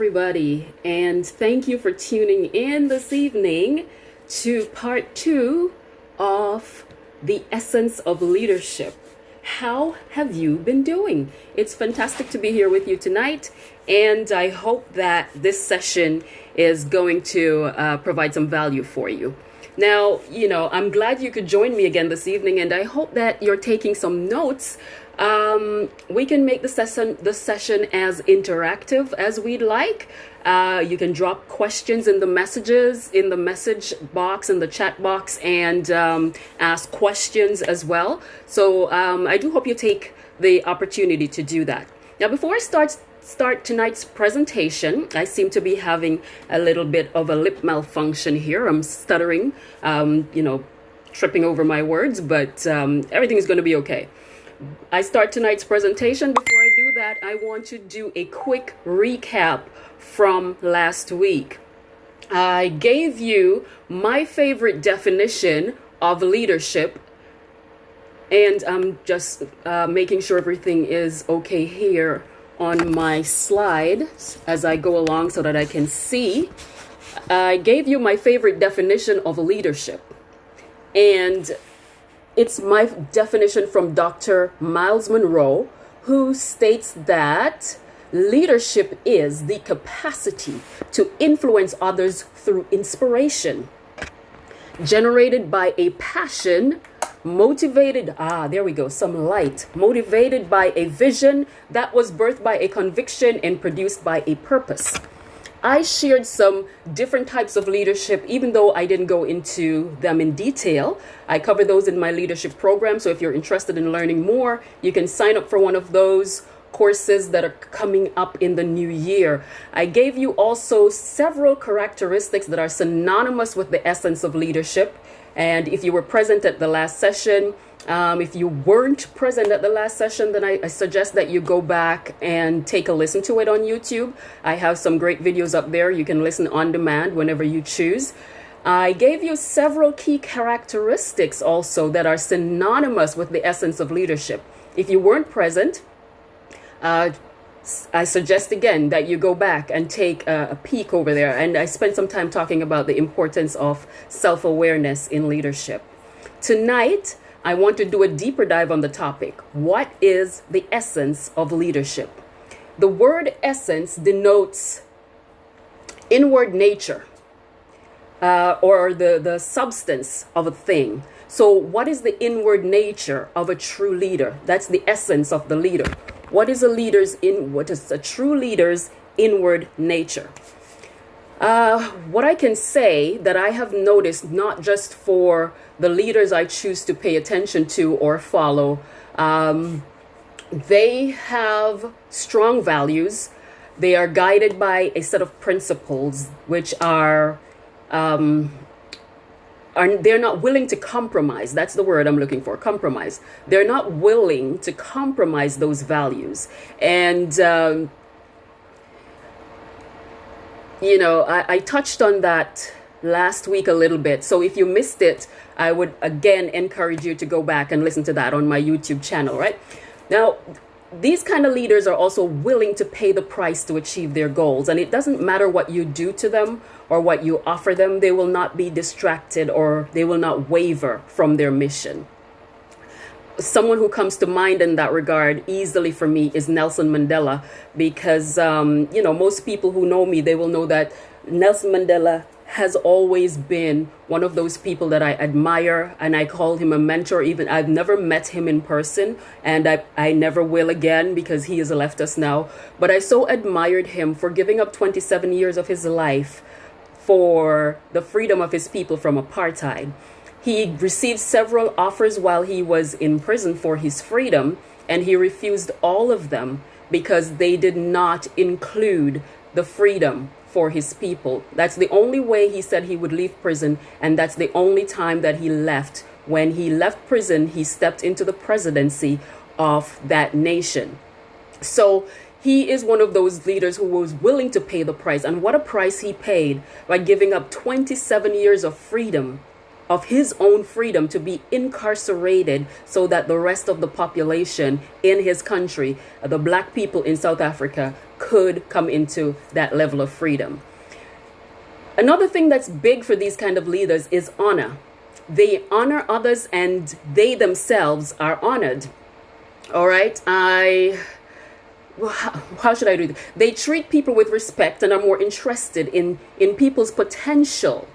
everybody, and thank you for tuning in this evening to part 2 of The Essence of Leadership. How have you been doing? It's fantastic to be here with you tonight, and I hope that this session is going to provide some value for you. Now, I'm glad you could join me again this evening, and I hope that you're taking some notes. We can make the session as interactive as we'd like. You can drop questions in the messages, in the message box, in the chat box, and ask questions as well. So I do hope you take the opportunity to do that. Now, before I start tonight's presentation, I seem to be having a little bit of a lip malfunction here. I'm stuttering, tripping over my words, but everything is going to be okay. I start tonight's presentation. Before I do that, I want to do a quick recap from last week. I gave you my favorite definition of leadership, and I'm just making sure everything is okay here on my slide as I go along so that I can see. I gave you my favorite definition of leadership, and it's my definition from Dr. Miles Monroe, who states that leadership is the capacity to influence others through inspiration, generated by a passion, motivated by a vision that was birthed by a conviction and produced by a purpose. I shared some different types of leadership, even though I didn't go into them in detail. I cover those in my leadership program. So if you're interested in learning more, you can sign up for one of those courses that are coming up in the new year. I gave you also several characteristics that are synonymous with the essence of leadership. And if you were present at the last session, if you weren't present at the last session, then I suggest that you go back and take a listen to it on YouTube. I have some great videos up there. You can listen on demand whenever you choose. I gave you several key characteristics also that are synonymous with the essence of leadership. If you weren't present, I suggest again that you go back and take a peek over there. And I spent some time talking about the importance of self-awareness in leadership. Tonight, I want to do a deeper dive on the topic. What is the essence of leadership? The word essence denotes inward nature or the substance of a thing. So what is the inward nature of a true leader? That's the essence of the leader. What is a true leader's inward nature? What I can say that I have noticed, not just for the leaders I choose to pay attention to or follow, they have strong values. They are guided by a set of principles which are they're not willing to compromise. That's the word I'm looking for, compromise. They're not willing to compromise those values. And I touched on that last week a little bit. So if you missed it, I would again encourage you to go back and listen to that on my YouTube channel, right? Now, these kind of leaders are also willing to pay the price to achieve their goals. And it doesn't matter what you do to them or what you offer them. They will not be distracted or they will not waver from their mission. Someone who comes to mind in that regard easily for me is Nelson Mandela, because, most people who know me, they will know that Nelson Mandela has always been one of those people that I admire, and I call him a mentor. Even I've never met him in person, and I never will again because he has left us now. But I so admired him for giving up 27 years of his life for the freedom of his people from apartheid. He received several offers while he was in prison for his freedom, and he refused all of them because they did not include the freedom for his people. That's the only way he said he would leave prison, and that's the only time that he left. When he left prison, he stepped into the presidency of that nation. So he is one of those leaders who was willing to pay the price. And what a price he paid by giving up 27 years of freedom, of his own freedom, to be incarcerated so that the rest of the population in his country, the black people in South Africa, could come into that level of freedom. Another thing that's big for these kind of leaders is honor. They honor others and they themselves are honored. All right. How should I do this? They treat people with respect and are more interested in people's potential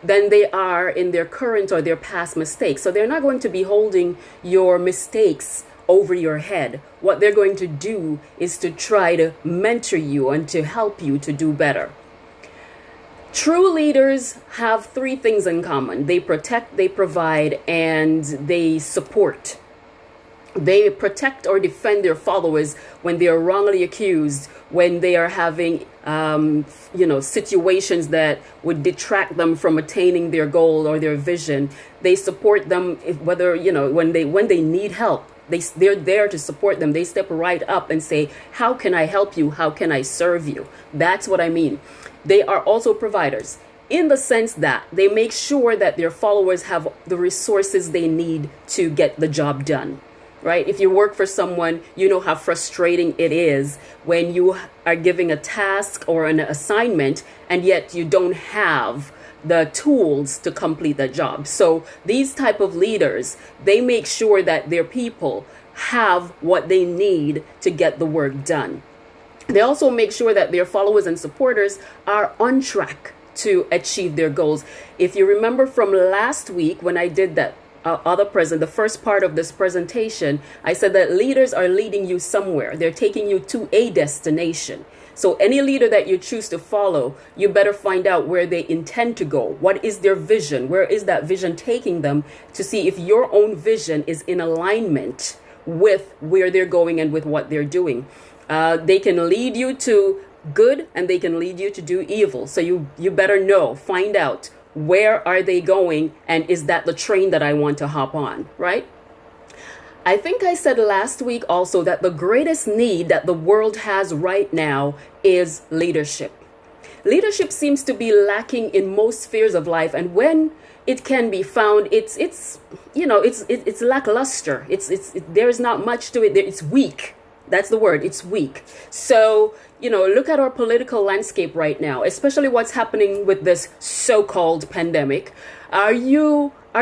than they are in their current or their past mistakes. So they're not going to be holding your mistakes over your head. What they're going to do is to try to mentor you and to help you to do better. True leaders have three things in common. They protect, they provide, and they support. They protect or defend their followers when they are wrongly accused, when they are having, situations that would detract them from attaining their goal or their vision. They support them when they need help. They're there to support them. They step right up and say, how can I help you? How can I serve you? That's what I mean. They are also providers in the sense that they make sure that their followers have the resources they need to get the job done. Right? If you work for someone, you know how frustrating it is when you are giving a task or an assignment and yet you don't have the tools to complete the job. So these type of leaders, they make sure that their people have what they need to get the work done. They also make sure that their followers and supporters are on track to achieve their goals. If you remember from last week when I did that the first part of this presentation, I said that leaders are leading you somewhere. They're taking you to a destination. So any leader that you choose to follow, you better find out where they intend to go. What is their vision? Where is that vision taking them, to see if your own vision is in alignment with where they're going and with what they're doing. They can lead you to good and they can lead you to do evil. So you better find out, where are they going, and is that the train that I want to hop on, right? I think I said last week also that the greatest need that the world has right now is leadership. Leadership seems to be lacking in most spheres of life, and when it can be found, it's lackluster. There's not much to it. It's weak. That's the word. It's weak. So, look at our political landscape right now, especially what's happening with this so-called pandemic. Are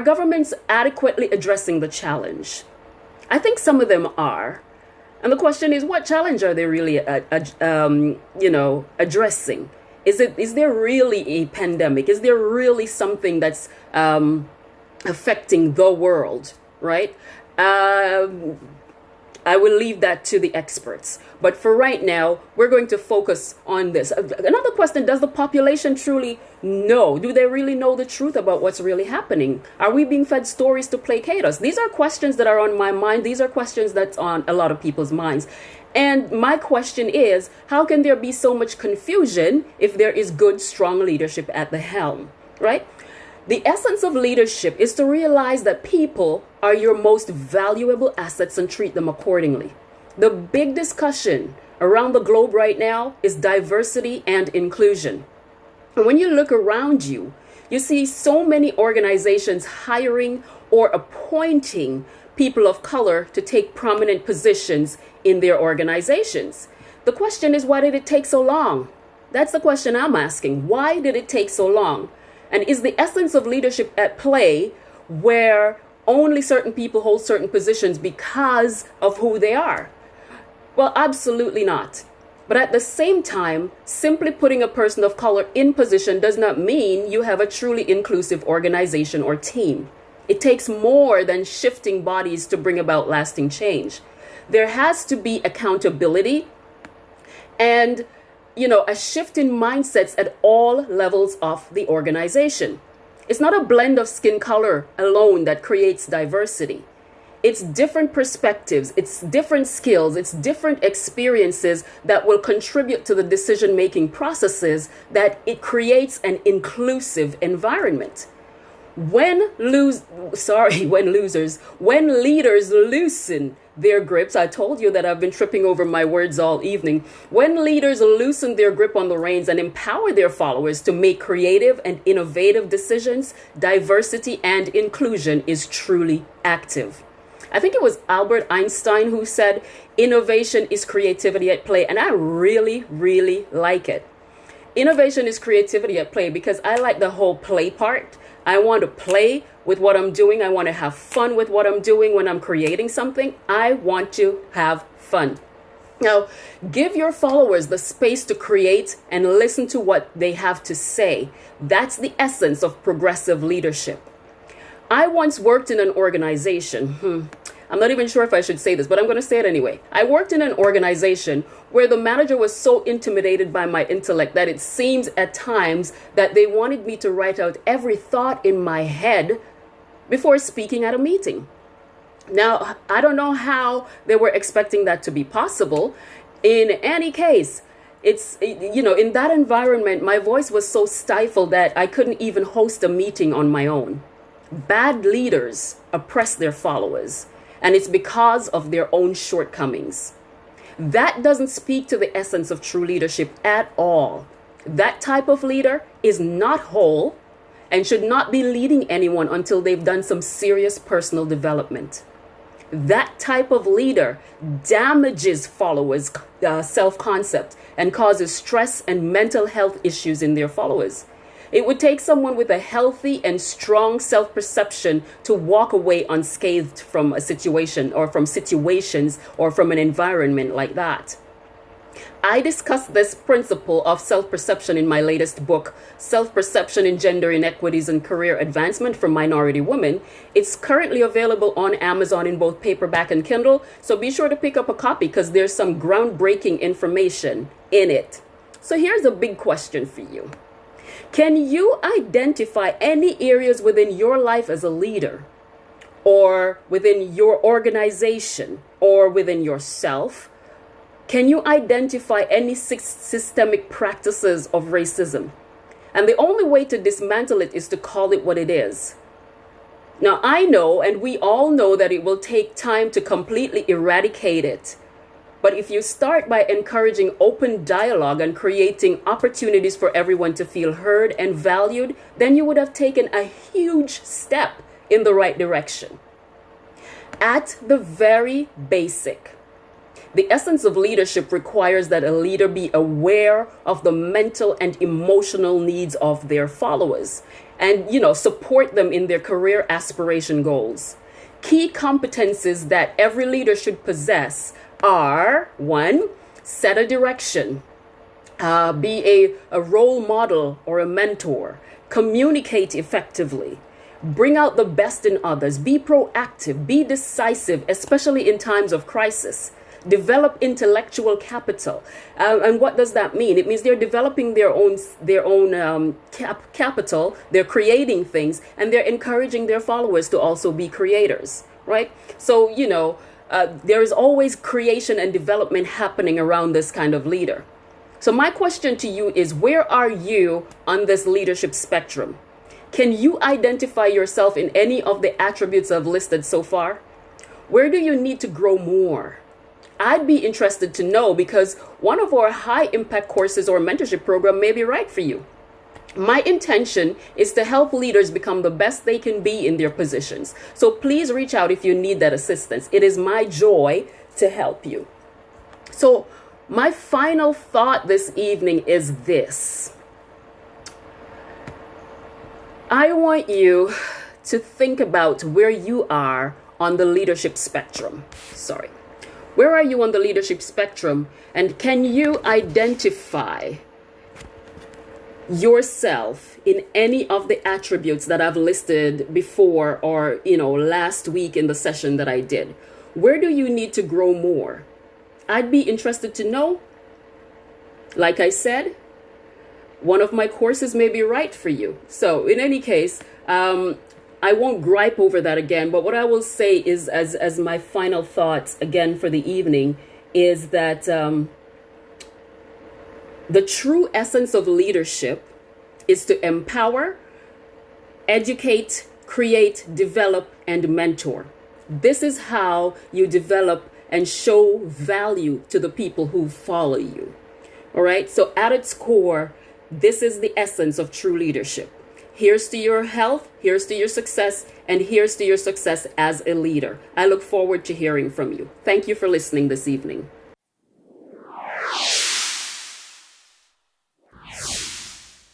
governments adequately addressing the challenge? I think some of them are. And the question is, what challenge are they really, addressing? Is there really a pandemic? Is there really something that's affecting the world, right? I will leave that to the experts. But for right now, we're going to focus on this. Another question, does the population truly know? Do they really know the truth about what's really happening? Are we being fed stories to placate us? These are questions that are on my mind. These are questions that's on a lot of people's minds. And my question is, how can there be so much confusion if there is good, strong leadership at the helm, right? The essence of leadership is to realize that people are your most valuable assets and treat them accordingly. The big discussion around the globe right now is diversity and inclusion. And when you look around you, you see so many organizations hiring or appointing people of color to take prominent positions in their organizations. The question is, why did it take so long? That's the question I'm asking. Why did it take so long? And is the essence of leadership at play where only certain people hold certain positions because of who they are? Well, absolutely not. But at the same time, simply putting a person of color in position does not mean you have a truly inclusive organization or team. It takes more than shifting bodies to bring about lasting change. There has to be accountability and a shift in mindsets at all levels of the organization. It's not a blend of skin color alone that creates diversity. It's different perspectives, it's different skills, it's different experiences that will contribute to the decision-making processes that it creates an inclusive environment. When leaders loosen their grips, I told you that I've been tripping over my words all evening. When leaders loosen their grip on the reins and empower their followers to make creative and innovative decisions, diversity and inclusion is truly active. I think it was Albert Einstein who said, innovation is creativity at play. And I really, really like it. Innovation is creativity at play because I like the whole play part. I want to play with what I'm doing. I want to have fun with what I'm doing when I'm creating something. I want to have fun. Now, give your followers the space to create and listen to what they have to say. That's the essence of progressive leadership. I once worked in an organization. I'm not even sure if I should say this, but I'm going to say it anyway. I worked in an organization where the manager was so intimidated by my intellect that it seems at times that they wanted me to write out every thought in my head before speaking at a meeting. Now, I don't know how they were expecting that to be possible. In any case, in that environment, my voice was so stifled that I couldn't even host a meeting on my own. Bad leaders oppress their followers, and it's because of their own shortcomings. That doesn't speak to the essence of true leadership at all. That type of leader is not whole and should not be leading anyone until they've done some serious personal development. That type of leader damages followers' self-concept and causes stress and mental health issues in their followers. It would take someone with a healthy and strong self-perception to walk away unscathed from a situation or from situations or from an environment like that. I discussed this principle of self-perception in my latest book, Self-Perception in Gender Inequities and Career Advancement for Minority Women. It's currently available on Amazon in both paperback and Kindle, so be sure to pick up a copy because there's some groundbreaking information in it. So here's a big question for you. Can you identify any areas within your life as a leader, or within your organization, or within yourself? Can you identify any systemic practices of racism? And the only way to dismantle it is to call it what it is. Now, I know, and we all know, that it will take time to completely eradicate it. But if you start by encouraging open dialogue and creating opportunities for everyone to feel heard and valued, then you would have taken a huge step in the right direction. At the very basic, the essence of leadership requires that a leader be aware of the mental and emotional needs of their followers and, support them in their career aspiration goals. Key competencies that every leader should possess are: 1, set a direction, be a role model or a mentor, communicate effectively, bring out the best in others, be proactive, be decisive, especially in times of crisis, develop intellectual capital. And what does that mean? It means they're developing their own capital, they're creating things, and they're encouraging their followers to also be creators, right? So, there is always creation and development happening around this kind of leader. So my question to you is, where are you on this leadership spectrum? Can you identify yourself in any of the attributes I've listed so far? Where do you need to grow more? I'd be interested to know, because one of our high impact courses or mentorship program may be right for you. My intention is to help leaders become the best they can be in their positions. So please reach out if you need that assistance. It is my joy to help you. So my final thought this evening is this. I want you to think about where you are on the leadership spectrum. Where are you on the leadership spectrum? And can you identify yourself in any of the attributes that I've listed before, or last week in the session that I did? Where do you need to grow more? I'd be interested to know. Like I said, one of my courses may be right for you. So in any case, I won't gripe over that again, but what I will say is, as my final thoughts again for the evening, is that the true essence of leadership is to empower, educate, create, develop, and mentor. This is how you develop and show value to the people who follow you. All right. So at its core, this is the essence of true leadership. Here's to your health, here's to your success, and here's to your success as a leader. I look forward to hearing from you. Thank you for listening this evening.